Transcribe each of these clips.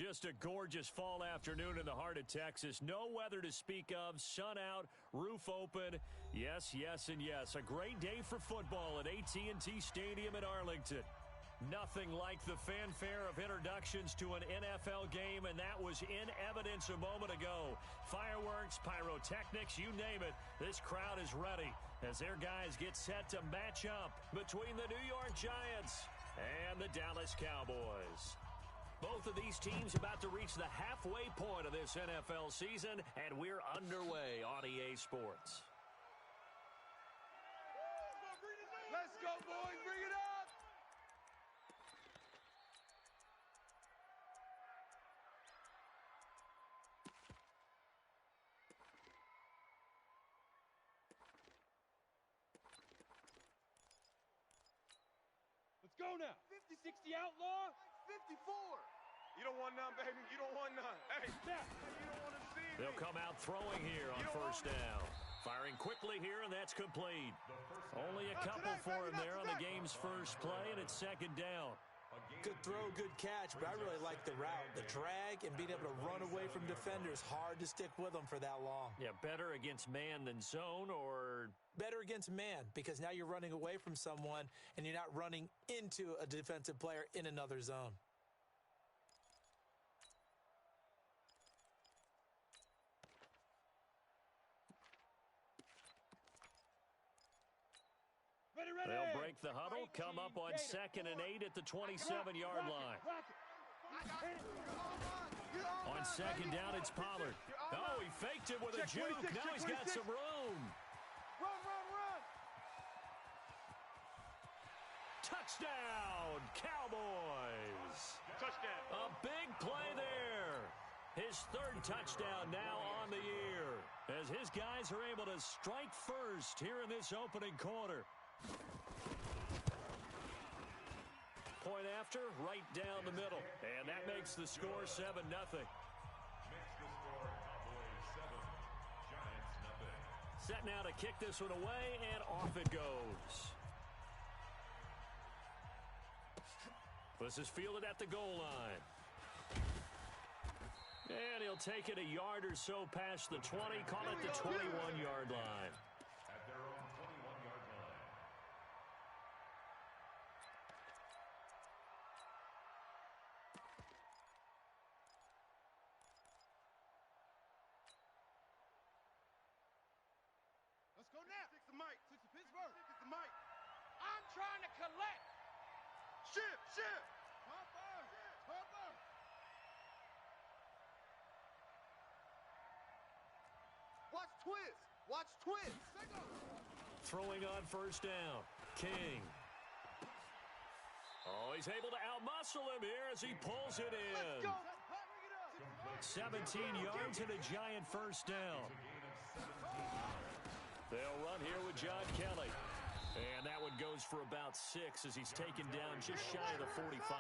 Just a gorgeous fall afternoon in the heart of Texas. No weather to speak of. Sun out, roof open. Yes, yes, and yes. A great day for football at AT&T Stadium in Arlington. Nothing like the fanfare of introductions to an NFL game, and that was in evidence a moment ago. Fireworks, pyrotechnics, you name it. This crowd is ready as their guys get set to match up between the New York Giants and the Dallas Cowboys. Both of these teams about to reach the halfway point of this NFL season, and we're underway on EA Sports. Let's go, boys. Bring it up. Let's go now. 50-60 outlaw. 54. You don't want none, baby. You don't want none. Hey, you don't want to see me. They'll come out throwing here on first down. Firing quickly here, and that's complete. Only a couple for him there on the game's first play, and it's second down. Good throw, good catch, but I really like the route. The drag and being able to run away from defenders, hard to stick with them for that long. Yeah, better against man than zone, or... Better against man, because now you're running away from someone, and you're not running into a defensive player in another zone. They'll break the huddle, come up on 2nd and 8 at the 27-yard line. On second down, it's Pollard. Oh, he faked it with a juke. Now he's got some room. Run. Touchdown, Cowboys. Touchdown. A big play there. His third touchdown now on the year, as his guys are able to strike first here in this opening quarter. Point after, right down the middle. And that makes the score 7-0. Makes the score Cowboys 7, Giants 0. Set now to kick this one away, and off it goes. This is fielded at the goal line. And he'll take it a yard or so past the 20, call it the 21-yard line. At their own 21-yard line. Let's go now. Six to Mike. Six to Pittsburgh. Six to Mike. I'm trying to collect. Shift. Hopper. Watch twist. Throwing on first down. King. Oh, he's able to outmuscle him here as he pulls it in. Let's go. 17 yards and a giant first down. They'll run here with John Kelly. And that one goes for about 6 as he's taken down just shy of the 45.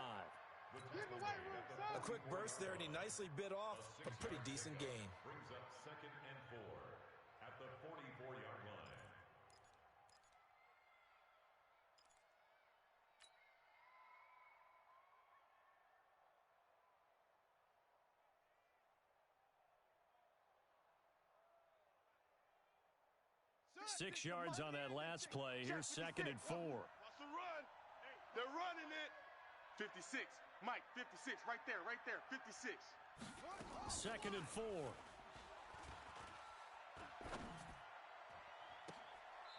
A quick burst there, and he nicely bit off a pretty decent gain. Brings up 2nd and 4 at the 44-yard line. Six yards on that last play. Here's 2nd and 4. Watch the run. They're running it. 56. Mike, 56. Right there. 56. 2nd and 4.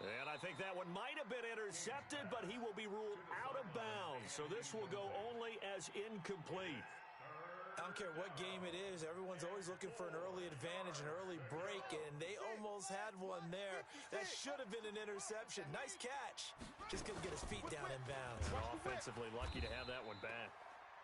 And I think that one might have been intercepted, but he will be ruled out of bounds. So this will go only as incomplete. I don't care what game it is. Everyone's always looking for an early advantage, an early break, and they almost had one there. That should have been an interception. Nice catch. Just couldn't get his feet down in bounds. Offensively lucky to have that one back.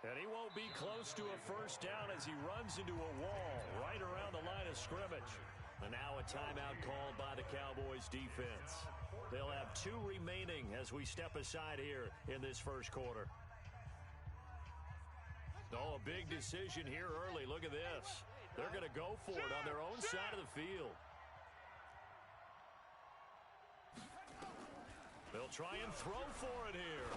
And he won't be close to a first down as he runs into a wall right around the line of scrimmage. And now a timeout called by the Cowboys defense. They'll have 2 remaining as we step aside here in this first quarter. Oh, a big decision here early. Look at this. They're going to go for it on their own side of the field. They'll try and throw for it here.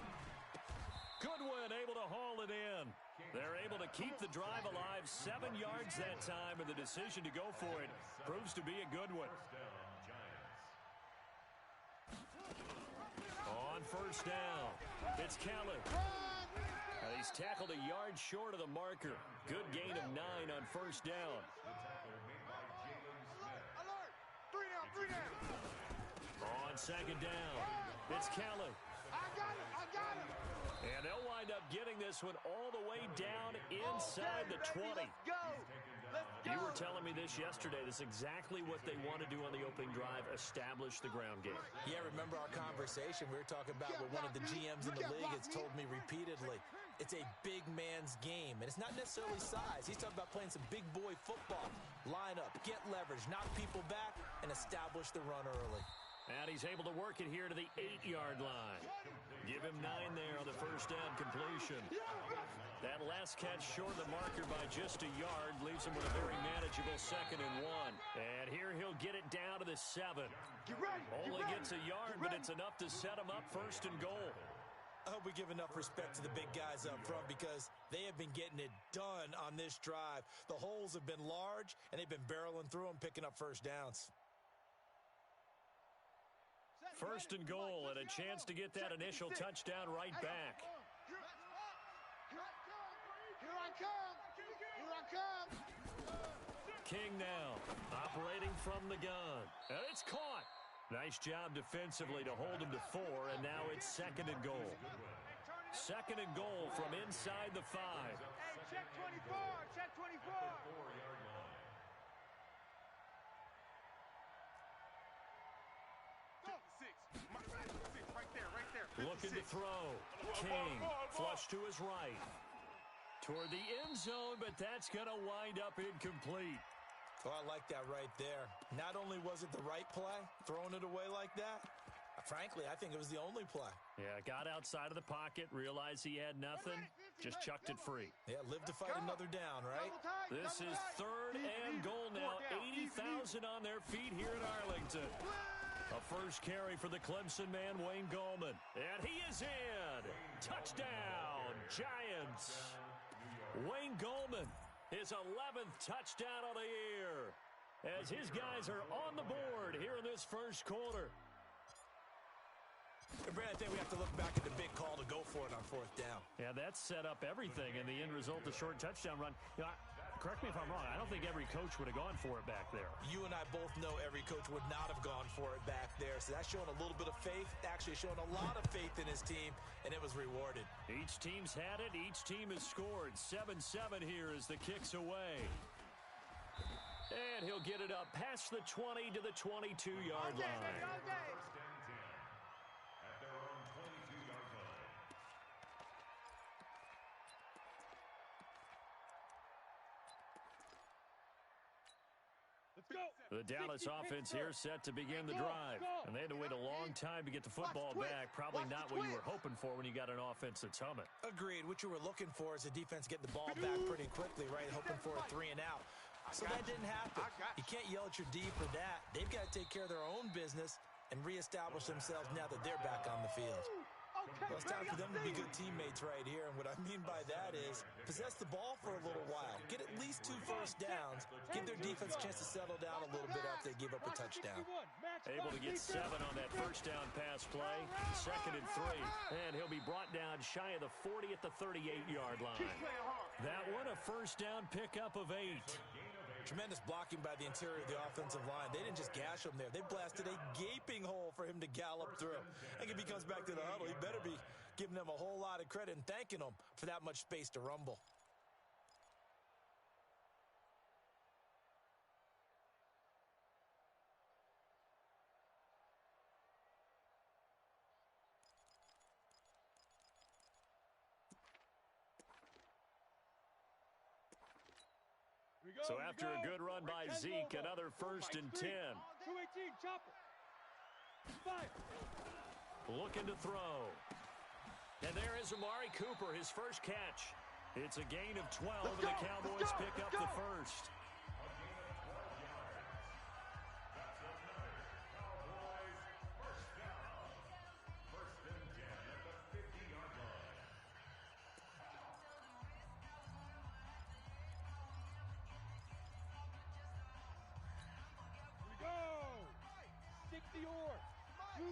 Goodwin able to haul it in. They're able to keep the drive alive, 7 yards that time, and the decision to go for it proves to be a good one. On first down, it's Kelly. And he's tackled a yard short of the marker. Good gain of 9 on first down. Alert! 3 down. On second down, it's Kelly. I got him. And they'll wind up getting this one all the way down inside the 20. Let's go. You were telling me this yesterday. This is exactly what they want to do on the opening drive, establish the ground game. Yeah, remember our conversation? We were talking about what one of the GMs in the league has told me repeatedly. It's a big man's game, and it's not necessarily size. He's talking about playing some big boy football. Line up, get leverage, knock people back, and establish the run early. And he's able to work it here to the 8-yard line. Give him 9 there on the first down completion. That last catch short of the marker by just a yard leaves him with a very manageable 2nd and 1. And here he'll get it down to the 7. Only gets a yard, but it's enough to set him up 1st and goal. I hope we give enough respect to the big guys up front because they have been getting it done on this drive. The holes have been large, and they've been barreling through them, picking up first downs. 1st and goal, and a chance to get that initial touchdown right back. Here I come. King now, operating from the gun. And it's caught. Nice job defensively to hold him to 4, and now it's 2nd and goal. 2nd and goal from inside the 5. Hey, check 24. Looking to throw. King, flush to his right. Toward the end zone, but that's going to wind up incomplete. Oh, I like that right there. Not only was it the right play, throwing it away like that, frankly, I think it was the only play. Yeah, got outside of the pocket, realized he had nothing, just chucked it free. Yeah, live to fight another down, right? This is 3rd and goal now. 80,000 on their feet here in Arlington. A first carry for the Clemson man, Wayne Gallman. And he is in. Touchdown, Giants. Wayne Gallman, his 11th touchdown of the year, as his guys are on the board here in this first quarter. Brad, I think we have to look back at the big call to go for it on 4th down. Yeah, that set up everything, and the end result, a short touchdown run. You know, correct me if I'm wrong, I don't think every coach would have gone for it back there. You and I both know every coach would not have gone for it back there, so that's showing a little bit of faith, actually showing a lot of faith in his team, and it was rewarded. Each team's had it, each team has scored. 7-7 here as the kick's away. And he'll get it up past the 20 to the 22-yard line. The Dallas offense here set to begin the drive. And they had to wait a long time to get the football back. Probably not what you were hoping for when you got an offense that's humming. Agreed. What you were looking for is the defense getting the ball back pretty quickly, right? Hoping for a 3 and out. So that didn't happen. You can't yell at your D for that. They've got to take care of their own business and reestablish themselves now that they're back on the field. Well, it's time for them to be good teammates right here, and what I mean by that is possess the ball for a little while, get at least 2 first downs, give their defense a chance to settle down a little bit after they give up a touchdown. Able to get 7 on that first down pass play, 2nd and 3, and he'll be brought down shy of the 40 at the 38-yard line. That one a first down pickup of 8. Tremendous blocking by the interior of the offensive line. They didn't just gash him there. They blasted a gaping hole for him to gallop through. I think if he comes back to the huddle, he better be giving them a whole lot of credit and thanking them for that much space to rumble. So after a good run by Zeke, another 1st and 10. 218, chopper. Fire. Looking to throw. And there is Amari Cooper, his first catch. It's a gain of 12, and the Cowboys pick up the first.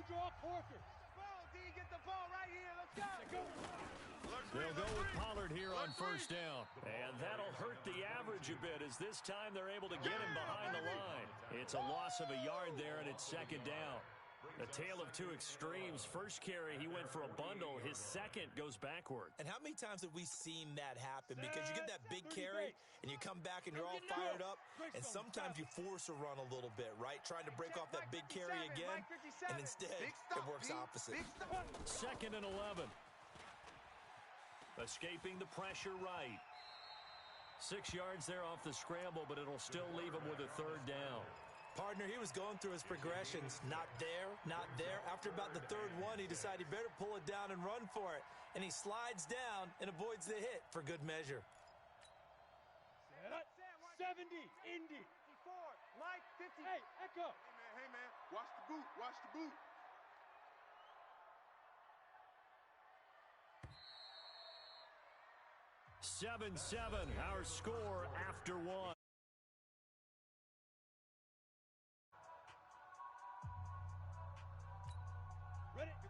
Draw Porker. Ball, D, get the ball right here. Let's go. They'll go with Pollard here on first down. And that'll hurt the average a bit as this time they're able to get him behind the line. It's a loss of a yard there, and it's second down. A tale of two extremes. First carry, he went for a bundle. His second goes backward. And how many times have we seen that happen? Because you get that big carry, and you come back and you're all fired up, and sometimes you force a run a little bit, right? Trying to break off that big carry again, and instead it works opposite. Second and 11. Escaping the pressure right. 6 yards there off the scramble, but it'll still leave him with a third down. Partner, he was going through his progressions. Not there, not there. After about the third one, he decided he better pull it down and run for it. And he slides down and avoids the hit for good measure. 70, Indy. 54, Mike, 50. Hey, Echo. Hey, man, watch the boot, watch the boot. Seven, our score after one.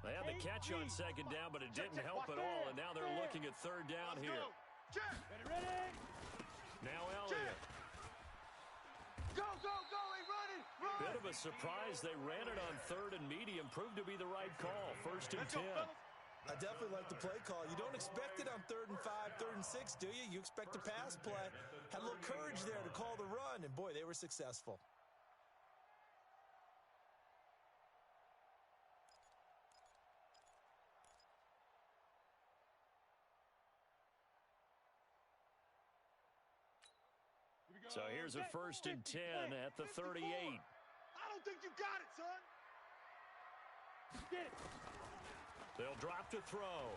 They had the catch on second down, but it didn't help at all, and now they're looking at third down here. Ready. Now Elliott. Go, hey, run. Bit of a surprise. They ran it on third and medium. Proved to be the right call. First and 10. I definitely like the play call. You don't expect it on 3rd and 5, 3rd and 6, do you? You expect a pass play. Had a little courage there to call the run, and boy, they were successful. So here's a first and 10 at the 38. I don't think you got it, son. Get it. They'll drop to throw.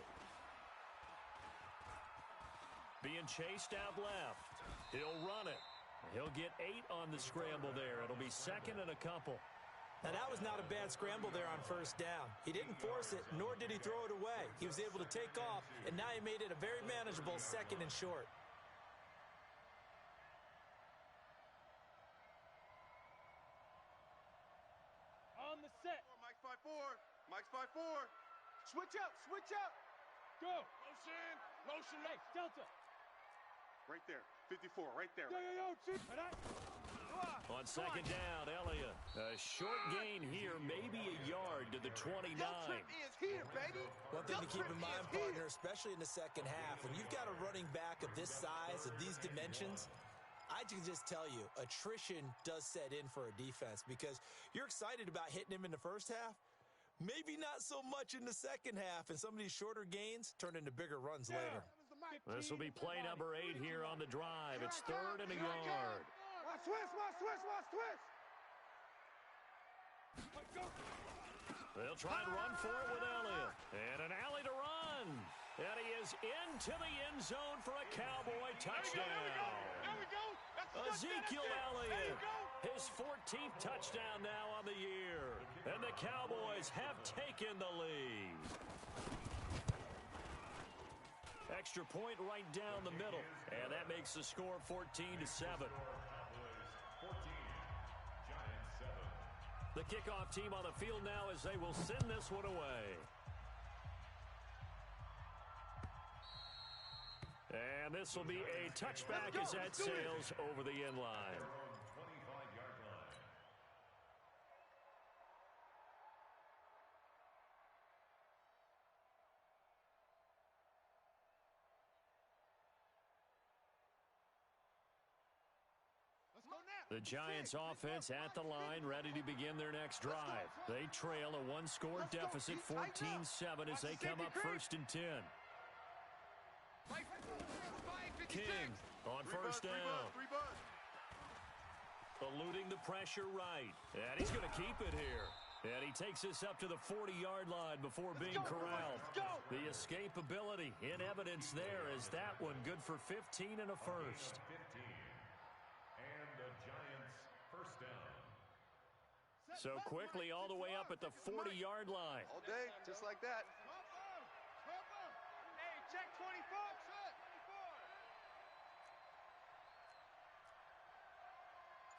Being chased out left. He'll run it. He'll get 8 on the scramble there. It'll be second and a couple. Now, that was not a bad scramble there on first down. He didn't force it, nor did he throw it away. He was able to take off, and now he made it a very manageable second and short. On the set. Mike's 5-4. Mike's 5-4. Switch up. Go. Motion. Hey, Delta. Right there. 54, right there. Yo. On second down, Elliott. A short gain here, maybe a yard to the 29. Is here, baby. One thing to keep in mind, partner, especially in the second half, when you've got a running back of this size, of these dimensions, I can just tell you, attrition does set in for a defense because you're excited about hitting him in the first half. Maybe not so much in the second half, and some of these shorter gains turn into bigger runs later. This will be play number 8 here on the drive. It's third and a yard. Watch twist. They'll try and run for it with Elliott. And an alley to run. And he is into the end zone for a Cowboy touchdown. There we go. Ezekiel Elliott, his 14th touchdown now on the year. And the Cowboys have taken the lead. Extra point right down the middle. And that makes the score 14-7. The kickoff team on the field now as they will send this one away. And this will be a touchback as that sails over the end line. The Giants offense at the line, ready to begin their next drive. They trail a one-score deficit, 14-7, as they come up first and 10. King on first down. Eluding the pressure right. And he's going to keep it here. And he takes this up to the 40-yard line before being corralled. The escapability in evidence there is that one good for 15 and a first. And the Giants first down. So quickly all the way up at the 40-yard line. All day, just like that. Hey, check 24.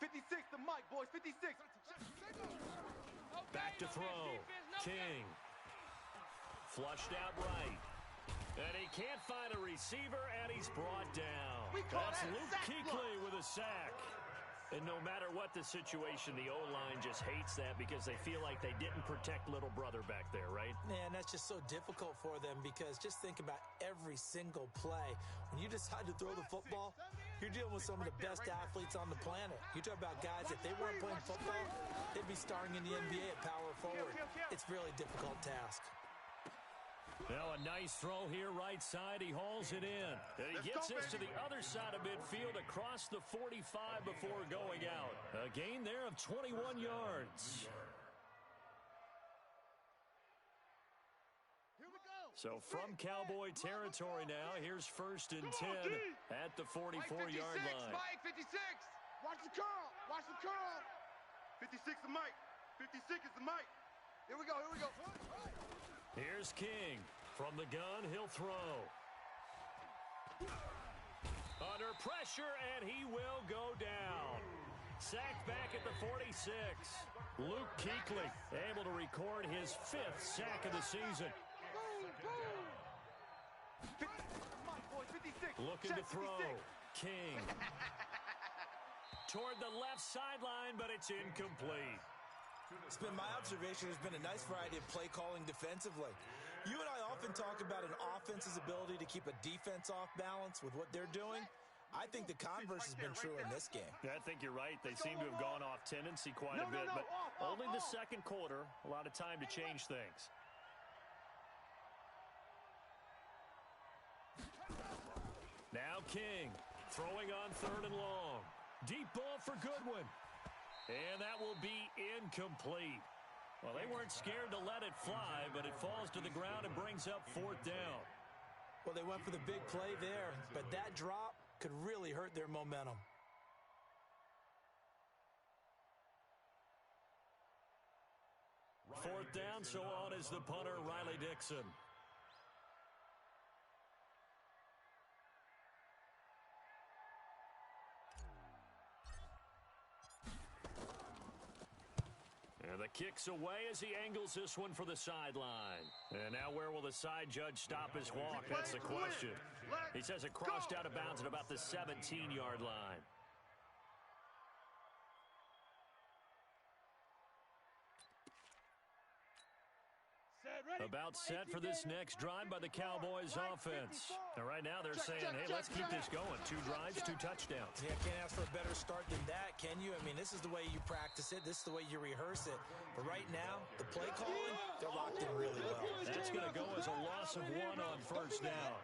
56 to Mike, boys. 56. Back to throw. King. Flushed out right. And he can't find a receiver, and he's brought down. That's Luke Kuechly with a sack. And no matter what the situation, the O-line just hates that because they feel like they didn't protect little brother back there, right? Man, that's just so difficult for them because just think about every single play. When you decide to throw the football, you're dealing with some of the best athletes on the planet. You talk about guys, if they weren't playing football, they'd be starring in the NBA at power forward. It's a really difficult task. Now a nice throw here, right side. He hauls it in. And he gets this to the other side of midfield across the 45 before going out. A gain there of 21 yards. So from Cowboy territory now, here's 1st and 10 at the 44-yard line. Mike, 56. Watch the curl. Watch the curl. 56 is Mike. 56 is the Mike. Here we go. Here we go. Here's King. From the gun, he'll throw. Under pressure, and he will go down. Sacked back at the 46. Luke Kuechly able to record his 5th sack of the season. Looking to throw. King. Toward the left sideline, but it's incomplete. It's been my observation there's been a nice variety of play calling defensively. You and I often talk about an offense's ability to keep a defense off balance with what they're doing. I think the converse has been true in this game. I think you're right. They seem to have gone off tendency quite a bit, but only the second quarter, a lot of time to change things. Now King, throwing on 3rd and long. Deep ball for Goodwin. And that will be incomplete. Well, they weren't scared to let it fly, but it falls to the ground and brings up 4th down. Well, they went for the big play there, but that drop could really hurt their momentum. Fourth down, so on is the punter, Riley Dixon. And the kick's away as he angles this one for the sideline. And now where will the side judge stop his walk? That's the question. He says it crossed out of bounds at about the 17-yard line. About set for this next drive by the Cowboys offense. Now right now they're saying, hey, let's keep this going. 2 drives, 2 touchdowns. Yeah, can't ask for a better start than that, can you? I mean, this is the way you practice it. This is the way you rehearse it. But right now, the play calling, they're locked in really well. That's going to go as a loss of 1 on 1st down.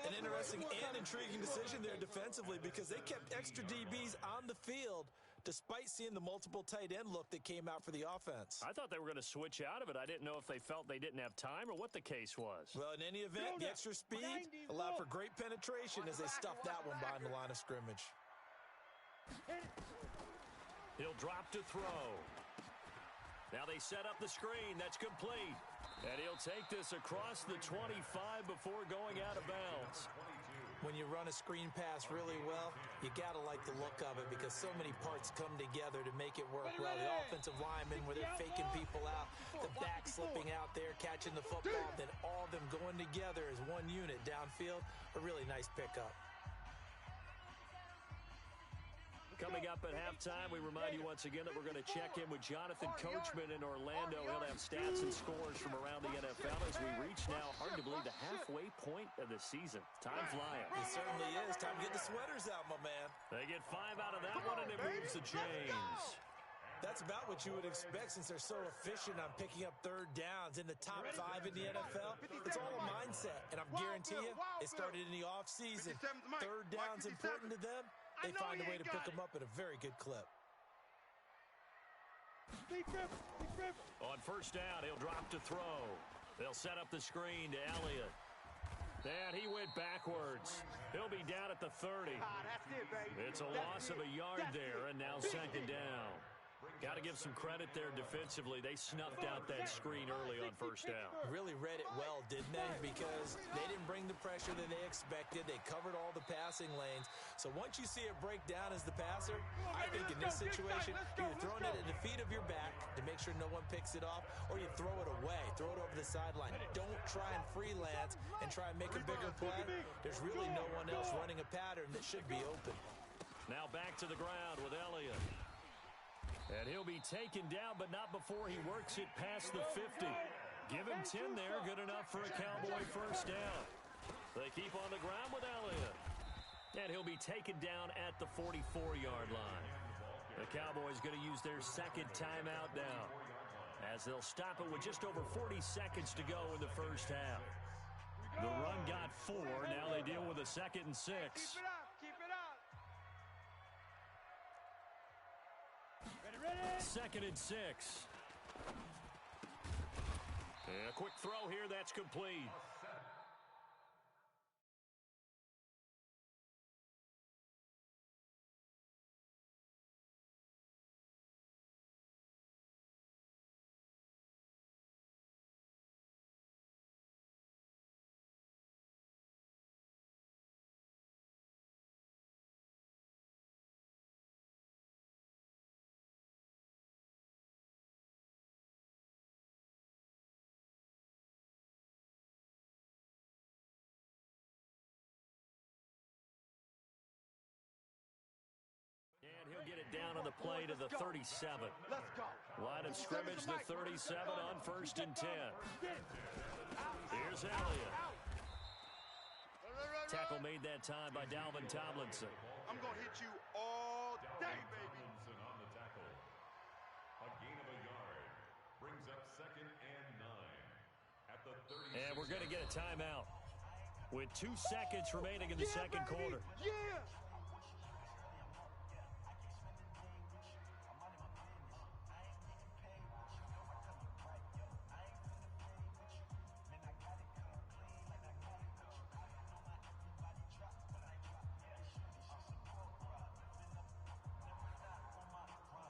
An interesting and intriguing decision there defensively because they kept extra DBs on the field despite seeing the multiple tight end look that came out for the offense. I thought they were going to switch out of it. I didn't know if they felt they didn't have time or what the case was. Well, in any event, the extra speed allowed for great penetration as they stuffed that one behind the line of scrimmage. He'll drop to throw. Now they set up the screen. That's complete. And he'll take this across the 25 before going out of bounds. When you run a screen pass really well, you got to like the look of it because so many parts come together to make it work well. The offensive linemen, where they're faking people out, the back slipping out there, catching the football, then all of them going together as one unit downfield. A really nice pickup. Coming up at halftime, we remind you once again that we're going to check in with Jonathan Coachman in Orlando. He'll have stats and scores from around the NFL as we reach now, hard to believe, the halfway point of the season. Time flying. It certainly is. Time to get the sweaters out, my man. They get 5 out of that one, and it moves the chains. That's about what you would expect since they're so efficient on picking up 3rd downs in the top 5 in the NFL. It's all a mindset, and I'm guarantee you, it started in the offseason. 3rd down's important to them. They find a way to pick them up at a very good clip. On 1st down, he'll drop to throw. They'll set up the screen to Elliott. And he went backwards. He'll be down at the 30. That's it, baby. It's a loss of a yard there, and now 2nd down. Got to give some credit there defensively. They snuffed out that screen early on first down. Really read it well, didn't they? Because they didn't bring the pressure that they expected. They covered all the passing lanes. So once you see it break down as the passer, I think in this situation, you're either throwing it at the feet of your back to make sure no one picks it off, or you throw it away, throw it over the sideline. Don't try and freelance and try and make a bigger play. There's really no one else running a pattern that should be open. Now back to the ground with Elliott. And he'll be taken down, but not before he works it past the 50. Give him 10 there, good enough for a Cowboy first down. They keep on the ground with Elliott. And he'll be taken down at the 44-yard line. The Cowboys going to use their second timeout now, as they'll stop it with just over 40 seconds to go in the first half. The run got 4. Now they deal with a 2nd and 6. Keep it up. Keep it up. 2nd and 6. And a quick throw here, that's complete. And he'll get it down on the play to the 37. Let's go. Line of scrimmage, the 37 on 1st and 10. Here's Elliott. Tackle made that time by Dalvin Tomlinson. I'm going to hit you all day, baby. Tomlinson on the tackle. A gain of a yard. Brings up 2nd and 9. At the 30. And we're going to get a timeout with 2 seconds remaining in the second quarter. Yeah.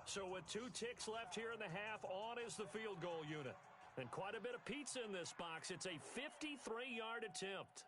So with 2 ticks left here in the half, on is the field goal unit. And quite a bit of pizza in this box. It's a 53-yard attempt.